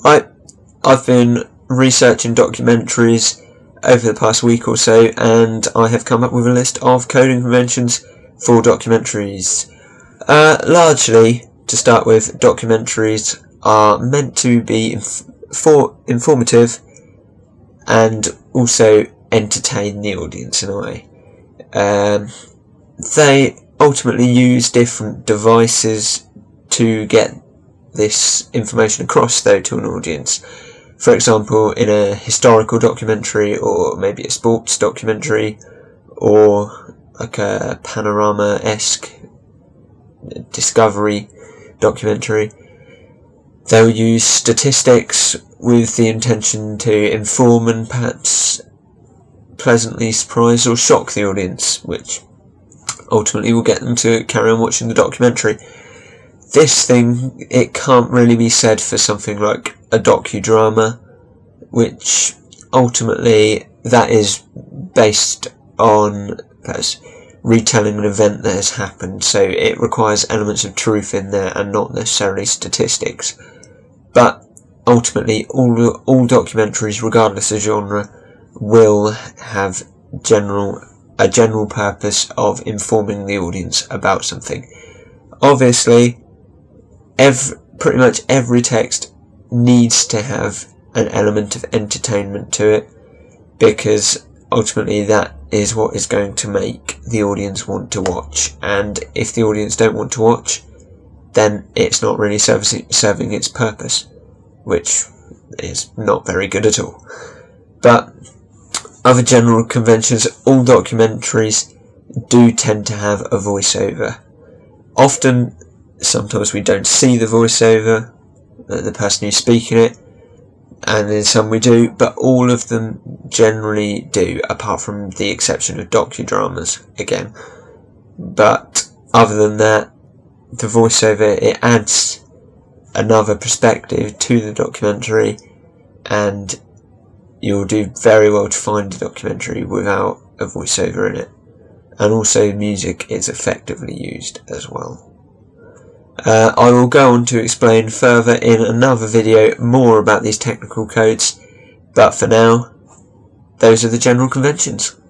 I've been researching documentaries over the past week or so, and I have come up with a list of coding conventions for documentaries. Largely, to start with, documentaries are meant to be informative and also entertain the audience in a way. They ultimately use different devices to get this information across, though, to an audience. For example, in a historical documentary, or maybe a sports documentary, or like a panorama-esque discovery documentary, they'll use statistics with the intention to inform and perhaps pleasantly surprise or shock the audience, which ultimately will get them to carry on watching the documentary. This thing, it can't really be said for something like a docudrama, which ultimately that is based on retelling an event that has happened, so it requires elements of truth in there and not necessarily statistics. But ultimately all documentaries, regardless of genre, will have a general purpose of informing the audience about something. Obviously, pretty much every text needs to have an element of entertainment to it, because ultimately that is what is going to make the audience want to watch, and if the audience don't want to watch, then it's not really serving its purpose, which is not very good at all. But other general conventions, all documentaries do tend to have a voiceover. Sometimes we don't see the voiceover, the person who's speaking it, and then some we do, but all of them generally do, apart from the exception of docudramas again. But other than that, the voiceover, it adds another perspective to the documentary, and you'll do very well to find a documentary without a voiceover in it. And also music is effectively used as well. I will go on to explain further in another video more about these technical codes, but for now, those are the general conventions.